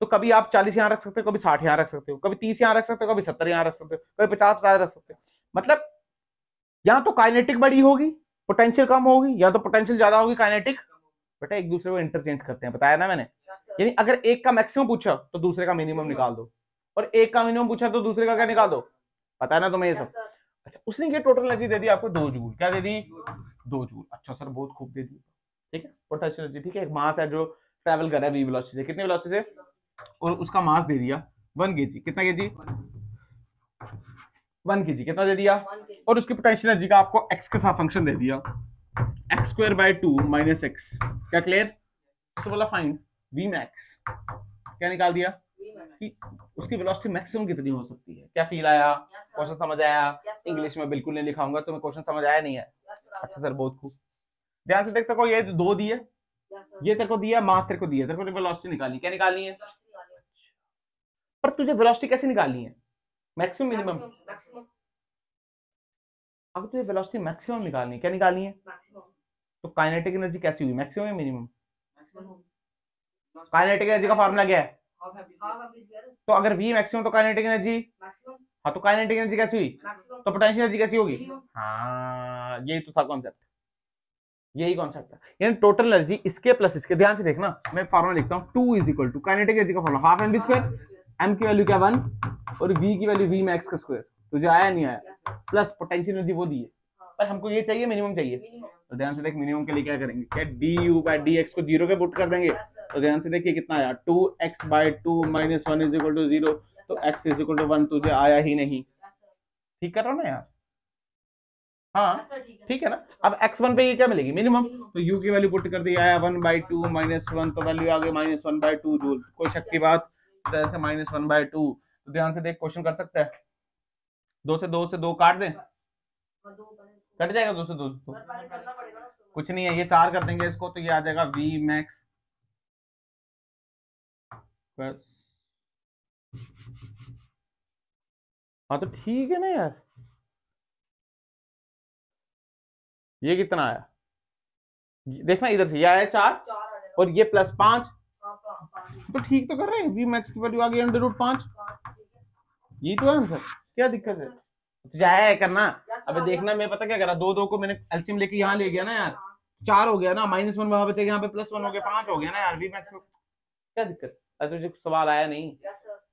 तो कभी आप 40 यहाँ रख सकते हो, कभी 60 यहाँ रख सकते हो, कभी 30 यहाँ रख सकते हो, कभी 70 यहाँ रख सकते हो, कभी 50 रख सकते हो, मतलब या तो काइनेटिक बड़ी होगी पोटेंशियल कम होगी, या तो पोटेंशियल ज्यादा होगी काइनेटिक, बेटा एक दूसरे को इंटरचेंज करते हैं, बताया ना मैंने, यानी अगर एक का मैक्सिमम पूछा तो दूसरे का मिनिमम निकाल दो, और एक का मिनिमम पूछा तो दूसरे का क्या निकाल दो, पता है ना तुम्हें ये सब, अच्छा उसने ये टोटल एनर्जी दे दी आपको 2 जूल, क्या दे दी 2 जूल, अच्छा सर बहुत खूब दे दी, ठीक है, पोटेंशियल एनर्जी, ठीक है, एक मास है जो ट्रैवल कर रहा है वी वेलोसिटी से, कितने वेलोसिटी से, और उसका मास दे दिया 1 केजी, कितना केजी 1 केजी, कितना दे दिया, और उसकी पोटेंशियल एनर्जी का आपको एक्स के साथ फंक्शन दे दिया, x²/2 - x, क्या क्लियर, इससे बोला फाइंड v max, क्या निकाल दिया कि उसकी वेलोसिटी मैक्सिमम कितनी हो सकती है, क्या फील आया, क्वेश्चन समझ आया, इंग्लिश में बिल्कुल नहीं लिखाऊंगा, तुम्हें क्वेश्चन समझ आया नहीं है, अच्छा सर बहुत खूब, ध्यान से देख सको, ये 2 दिए, ये तेरे को दिया मास, तेरे को दिया, तेरे को वेलोसिटी निकालनी, क्या निकालनी है, पर तुझे वेलोसिटी कैसे निकालनी है, मैक्सिमम मिनिमम, अगर तुझे वेलोसिटी मैक्सिमम निकालनी है, क्या निकालनी है, तो काइनेटिक एनर्जी कैसी हुई, मैक्सिमम या मिनिमम, काइनेटिक एनर्जी का फॉर्मूला क्या है? तो अगर V मैक्सिमम तो काइनेटिक एनर्जी, हाँ तो काइनेटिक एनर्जी कैसी हुई, तो पोटेंशियल एनर्जी कैसी होगी? हाँ यही तो था कॉन्सेप्ट, यही कॉन्सेप्ट था। यानी टोटल एनर्जी इसके प्लस इसके, ध्यान से देखना मैं फॉर्मूला लिखता हूँ, 2 is equal to kinetic energy का formula half mv square, m की वैल्यू क्या 1 और v की वैल्यू v मैक्स का स्क्वायर, तुझे आया नहीं आया, प्लस पोटेंशियल एनर्जी वो दी है, पर हमको ये चाहिए मिनिमम चाहिए। तो ध्यान से देख मिनिमम के लिए क्या करेंगे, क्या du बाय dx को 0 के पुट कर देंगे। तो ध्यान से देखिए कितना आया, 2x by 2 minus 1 is equal to 0, तो x इज इक्वल टू 1 तुझे आया ही नहीं। ठीक कर रहा हूँ ना यार? हाँ ठीक है ना। अब x1 पे ये क्या मिलेगी, मिनिमम, तो u की वैल्यू पुट कर दी, आया 1 बाई 2 माइनस 1, तो वैल्यू आ गई माइनस 1 बाई 2 जूल, कोई शक की बात, तो माइनस 1 बाई 2। तो ध्यान से देख क्वेश्चन कर सकता है, 2 से 2 काट दें, कट जाएगा 2 से 2 तो कुछ नहीं है, ये 4 कर देंगे इसको, तो ये आ जाएगा v मैक्स प्लस, हाँ तो ठीक है ना यार, ये कितना आया देखना इधर से, ये आया 4 और ये प्लस 5, तो ठीक तो कर रहे हैं, v मैक्स की वैल्यू आ गई √5, यही तो है आंसर, क्या दिक्कत है? तुझे आया है करना। अबे देखना मैं पता क्या करा, 2 को मैंने एलसीएम लेके यहाँ ले गया ना यार, 4 हो गया ना, -1 वहां बचेगा, यहाँ पे +1 हो गया, 5 हो गया ना यार, v मैक्स क्या दिक्कत? अरे तुझे सवाल आया नहीं,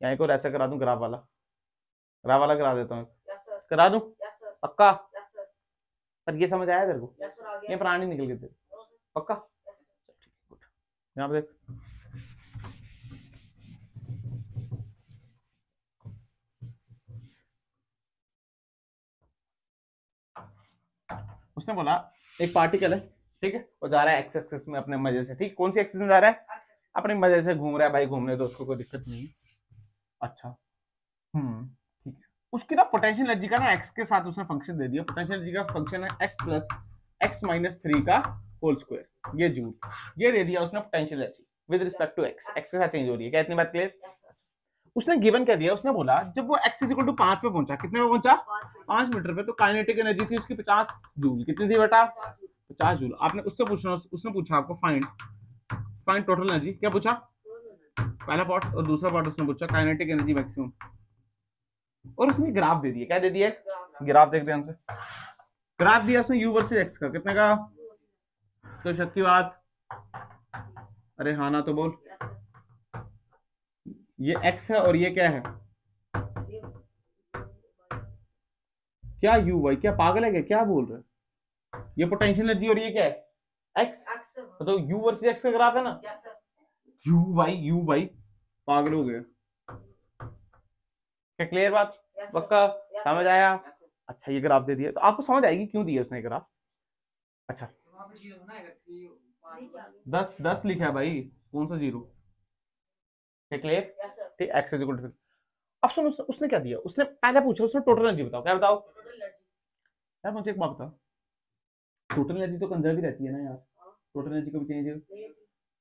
यहाँ को ऐसा करा दूं, ग्राफ वाला करा देता हूँ, करा दूं पक्का? पर ये समझ आया तेरे को, ये प्राणी निकल गए थे पक्का? यहाँ पे देख, उसने बोला एक पार्टिकल है, ठीक है, वो जा रहा है एक्स एक्सिस में अपने मजे से, ठीक, कौन सी एक्सिस में जा रहा है? अपने मजे से घूम रहा है भाई, घूमने दो उसको, कोई दिक्कत नहीं। अच्छा ठीक है, उसकी ना पोटेंशियल एनर्जी का ना एक्स के साथ उसने फंक्शन दे दिया, पोटेंशियल एनर्जी का फंक्शन है एक्स प्लस एक्स माइनस 3 का होल स्क्वायर, ये जूल, ये दे दिया उसने potential energy with respect to x, x के साथ चेंज हो रही है, क्या इतनी बात क्लियर? उसने गिवन क्या दिया, उसने बोला जब वो x इक्वल टू 5 पे पहुंचा, कितने पे पहुंचा, 5 मीटर पे, तो काइनेटिक एनर्जी थी उसकी 50 जूल, कितनी थी बेटा, 50 जूल। आपने उससे पूछना, उसने पूछा आपको फाइंड टोटल एनर्जी, क्या पूछा, पहला पार्ट, और दूसरा पार्ट उसने पूछा काइनेटिक एनर्जी मैक्सिमम, और उसने ग्राफ दे दिया, क्या दे दिया, ग्राफ देख ध्यान से, ग्राफ दिया उसने u वर्सेस x का, कितने का, तो शक की बात, अरे हाँ ना तो बोल, ये x है और ये क्या है, क्या u भाई, क्या पागल है क्या बोल रहे हैं, ये पोटेंशियल एनर्जी और ये क्या है x, तो u वर्सेस x का ग्राफ है ना, u भाई पागल हो गए, क्या क्लियर बात, पक्का समझ आया? अच्छा ये ग्राफ दे दिया, तो आपको समझ आएगी क्यों दिया उसने ग्राफ। अच्छा 10 लिखा है भाई, कौन सा 0, क्या क्लियर, ठीक, एक्स इज इक्वल टू, अब सुन उसने क्या दिया, उसने पहले पूछा, उसने टोटल एनर्जी बताओ, क्या बताओ यार, मुझे एक बात बताओ, टोटल एनर्जी तो कंजर्व ही रहती है ना यार, टोटल एनर्जी कभी चेंज,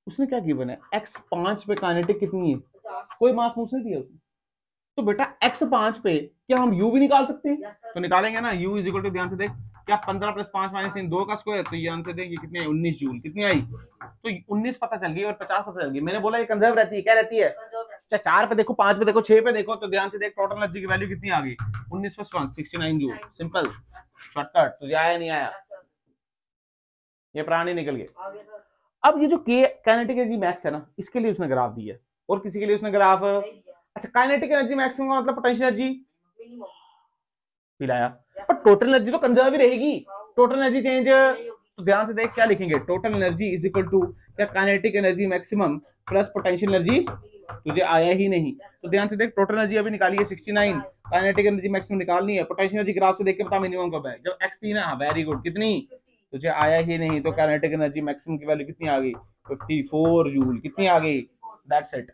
उसने क्या गिवन है, x 5 पे काइनेटिक कितनी है, कोई मास मूस नहीं दिया उसने, तो बेटा x 5 पे क्या हम u भी निकाल सकते हैं, तो निकालेंगे ना, u इज इक्वल टू, ध्यान से देख, क्या 15 + 5 माइनस 2 का स्क्वायर, तो ये आंसर देंगे कितनी आई, 19 जूल, कितनी आई, तो 19 पता चल गई और 50 पता चल गई, मैंने बोला ये कंजर्व रहती है, क्या रहती है, चाहे 4 पे देखो, 5 पे देखो, 6 पे देखो, तो ध्यान से देख टोटल एनर्जी की वैल्यू कितनी आ गई, 19 + 5 69 जूल, सिंपल शॉर्टकट, तुझे आया नहीं आया, ये प्राणी निकल गए। अब ये जो के काइनेटिक एनर्जी मैक्स है ना, इसके लिए उसने ग्राफ दिया, और किसी के लिए उसने ग्राफ, अच्छा काइनेटिक एनर्जी मैक्सिमम का मतलब पोटेंशियल एनर्जी पिलाया, पर टोटल एनर्जी तो कंजर्व ही रहेगी, टोटल एनर्जी चेंज, तो ध्यान से देख क्या लिखेंगे, total energy is equal to क्या, kinetic energy maximum plus potential energy, तुझे आया ही नहीं, तो ध्यान से देख टोटल एनर्जी अभी निकाली है 69, काइनेटिक एनर्जी मैक्सिमम निकालनी है, पोटेंशियल एनर्जी ग्राफ से देख के बता मिनिमम कब है, जब x थी ना, वेरी गुड, कितनी, तुझे आया ही नहीं, तो काइनेटिक एनर्जी मैक्सिमम की वैल्यू कितनी आ गई, 54 जूल, कितनी आ गई, दैट्स इट।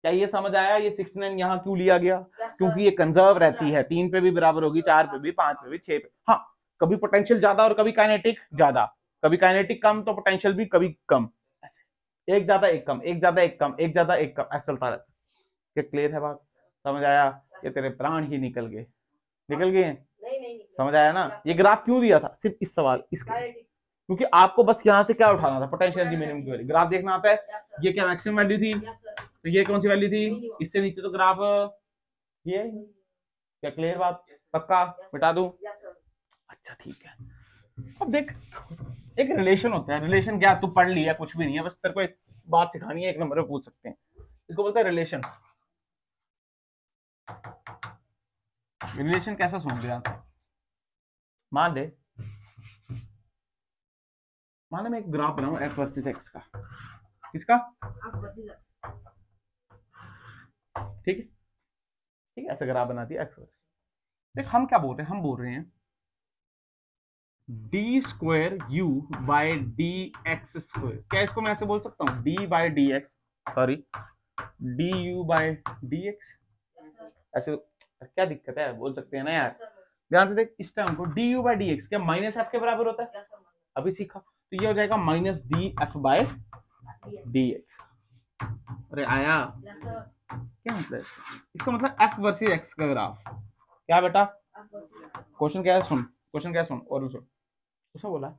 क्या ये समझ आया, ये 69 यहाँ क्यों लिया गया, क्योंकि ये कंजर्व रहती है, 3 पे भी बराबर होगी, 4 पे भी, 5 पे भी, 6 पे, हाँ कभी पोटेंशियल ज्यादा और कभी काइनेटिक ज्यादा, कभी काइनेटिक कम तो पोटेंशियल भी कभी कम, एक ज्यादा एक कम, एक ज्यादा एक कम, एक ज्यादा एक कम, ऐसा चलता रहता है। क्या क्लियर है बात, समझ आया? ये तेरे प्राण ही निकल गए, समझ आया ना? ये ग्राफ क्यों दिया था, सिर्फ इस सवाल इसके, क्योंकि आपको बस यहाँ से क्या उठाना था, पोटेंशियल एनर्जी मिनिमम की वैल्यू। ग्राफ देखना आता है, ये क्या मैक्सिमम वैल्यू थी, तो ये कौन सी वैल्यू थी, इससे नीचे तो ग्राफ ये। क्या क्लियर बात, पक्का मिटा दूं? अच्छा ठीक है। अब देख, एक रिलेशन होता है, रिलेशन क्या तू पढ़ लिया, कुछ भी नहीं है, बस तेरे को एक बात सिखानी है, एक नंबर पे पूछ सकते हैं, इसको बोलते हैं रिलेशन। रिलेशन कैसा सुन गया, मान ले, मान ले मैं एक ग्राफ बनाऊं एफ वर्सेस एक्स का, किसका, ठीक है, ठीक है, ऐसा ग्राफ बना दिया एक्स वर्सेस। देख हम क्या बोल रहे हैं, हम बोल रहे हैं d square u by d x square, क्या इसको मैं ऐसे बोल सकता हूँ, d by d x, sorry d you by d x, ऐसे क्या दिक्कत है, बोल सकते हैं ना यार। ध्यान से देख, इस टाइम को d you by d x क्या माइनस एफ के बराबर होता है, अभी सीखा, तो ये हो जाएगा minus d f by d x. अरे आया, क्या मतलब इसका मतलब एफ वर्सेस एक्स का ग्राफ, क्या बेटा, क्वेश्चन क्या है सुन, क्वेश्चन क्या है सुन, और सुन, उसने बोला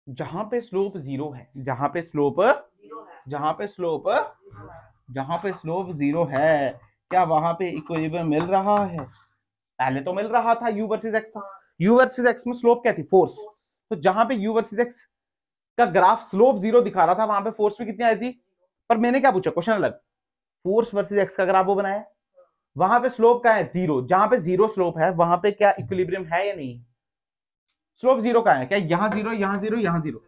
जहां पे स्लोप जीरो है, जहां पे स्लोप जीरो है, क्या वहां पे इक्विलिब्रियम मिल रहा है, पहले तो मिल रहा था, यू वर्सेस एक्स था, यू वर्सेस एक्स में स्लोप क्या थी, फोर्स, तो जहां पे यू वर्सेस एक्स का ग्राफ स्लोप जीरो दिखा रहा था, वहां पे फोर्स भी कितनी आई थी, पर मैंने क्या पूछा, क्वेश्चन अलग, फोर्स वर्सेस एक्स का ग्राफ वो बनाया, वहां पे स्लोप क्या है, जीरो, जहां पे जीरो स्लोप है वहां पे क्या इक्विलिब्रियम है या नहीं, स्लोप जीरो का है क्या, यहाँ जीरो, यहाँ जीरो, यहाँ जीरो,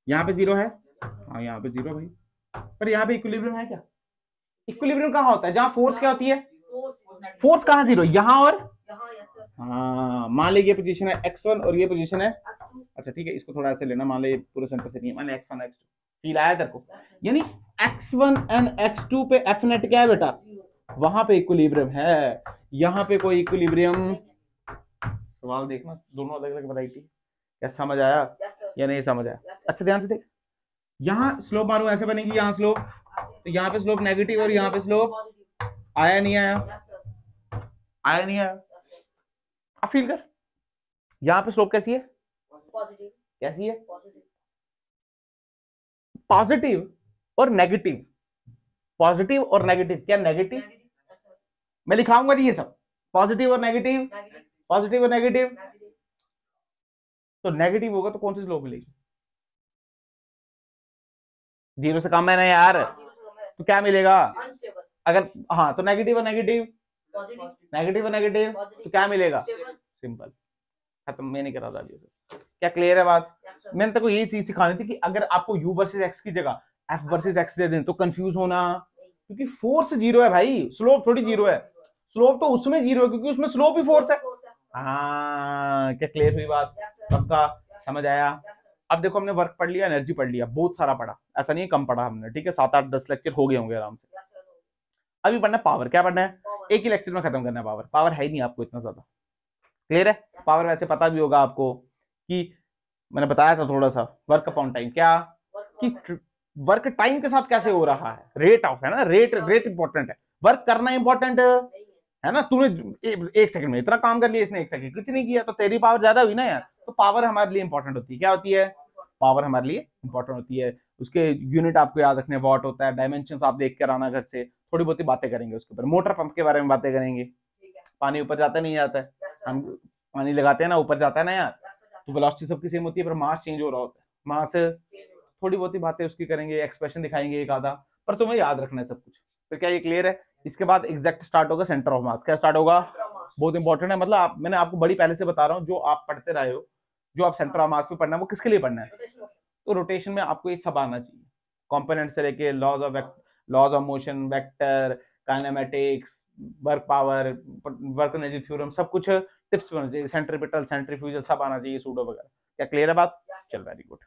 यहाँ पे जीरो है, हाँ यहाँ पे जीरो भाई, पर यहाँ पे इक्विलिब्रियम है क्या, इक्विलिब्रियम कहाँ होता है, जहां फोर्स क्या होती है, फोर्स कहाँ जीरो, यहाँ और, हाँ मान लीजिए ये पोजीशन है x1 और ये पोजीशन है, अच्छा ठीक है, इसको थोड़ा ऐसे लेना, मान लीजिए पूरे सेंटर से नहीं है, मान लीजिए x1 x2, फील आया तेरे को, यानी x1 एंड x2 पे f नेट क्या है बेटा, वहां पे इक्विलिब्रियम है, यहाँ पे कोई इक्विलिब्रियम, सवाल देखना, दोनों अलग अलग वैरायटी, क्या समझ आया या नहीं समझ आया, अच्छा ध्यान से देख, यहाँ स्लोप मारू ऐसे बनेगी, यहाँ स्लोप, तो यहाँ पे स्लोप नेगेटिव और यहाँ पे स्लोप, आया नहीं आया, आया नहीं आया, अब फील कर, यहाँ पे स्लोप कैसी है, कैसी है, पॉजिटिव और नेगेटिव, पॉजिटिव और नेगेटिव, क्या नेगेटिव, मैं लिखाऊंगा नहीं ये सब, पॉजिटिव और नेगेटिव, पॉजिटिव और नेगेटिव, तो नेगेटिव होगा तो कौन सी स्लोप मिलेगी, जीरो से कम है ना यार, तो क्या मिलेगा, अगर हाँ तो नेगेटिव और नेगेटिव, नेगेटिव और नेगेटिव, तो क्या मिलेगा, सिंपल खत्म, मैं नहीं करा था अभी, क्या क्लियर है बात, मैंने तो यही चीज सिखानी थी कि अगर आपको u वर्सेस x की जगह f वर्सेस x दे दें तो कंफ्यूज होना, क्योंकि फोर्स जीरो है भाई, स्लोप थोड़ी जीरो है, स्लोप तो उसमें जीरो है क्योंकि उसमें स्लोप ही फोर्स है, हाँ क्या क्लियर हुई बात, सबका समझ आया। अब देखो हमने वर्क पढ़ लिया, एनर्जी पढ़ लिया, बहुत सारा पढ़ा, ऐसा नहीं कम पढ़ा हमने, ठीक है, 7-8-10 लेक्चर हो गए होंगे आराम से, अभी पढ़ना है पावर, क्या पढ़ना है, एक ही लेक्चर में खत्म करना है पावर, पावर है ही नहीं आपको इतना ज्यादा, क्लियर है, पावर वैसे पता भी होगा आपको कि मैंने बताया था थोड़ा सा, वर्क अपॉन टाइम, क्या कि वर्क टाइम के साथ कैसे हो रहा है, रेट ऑफ है ना, रेट रेट इंपॉर्टेंट है, वर्क करना इंपॉर्टेंट है ना, तूने एक सेकंड में इतना काम कर लिया, इसने एक सेकंड कुछ नहीं किया, तो तेरी पावर ज्यादा हुई ना यार, तो पावर हमारे लिए इंपॉर्टेंट होती है, क्या होती है, पावर हमारे लिए इंपॉर्टेंट होती है, उसके यूनिट आपको याद रखने, वॉट होता है, डायमेंशन आप देख कर आना घर से, थोड़ी बहुत बातें करेंगे उसके ऊपर, मोटर पंप के बारे में बातें करेंगे, पानी ऊपर जाता नहीं जाता है, हम पानी लगाते हैं ना ऊपर जाता है ना यार, तो वेलोसिटी सबकी सेम होती है, पर मास चेंज हो रहा होता है, मास, थोड़ी बहुत बातें उसकी करेंगे, एक्सप्रेशन दिखाएंगे एक आधा, पर तुम्हें याद रखना है सब कुछ, तो क्या ये क्लियर है, इसके बाद एग्जैक्ट स्टार्ट होगा सेंटर ऑफ मास, क्या स्टार्ट होगा, बहुत इंपॉर्टेंट है, मतलब मैंने आपको बड़ी पहले से बता रहा हूँ, जो आप पढ़ते रहे हो, जो आप सेंटर ऑफ मास पे पढ़ना है वो किसके लिए पढ़ना है, तो रोटेशन में आपको ये सब आना चाहिए, कंपोनेंट से लेके laws of motion, vector, kinematics, work power, work energy theorem, सब कुछ टिप्स होना चाहिए, सेंट्रीपिटल, सेंट्रीफ्यूगल सब आना चाहिए, सूडो वगैरह, क्या क्लियर है बात, चल वेरी गुड।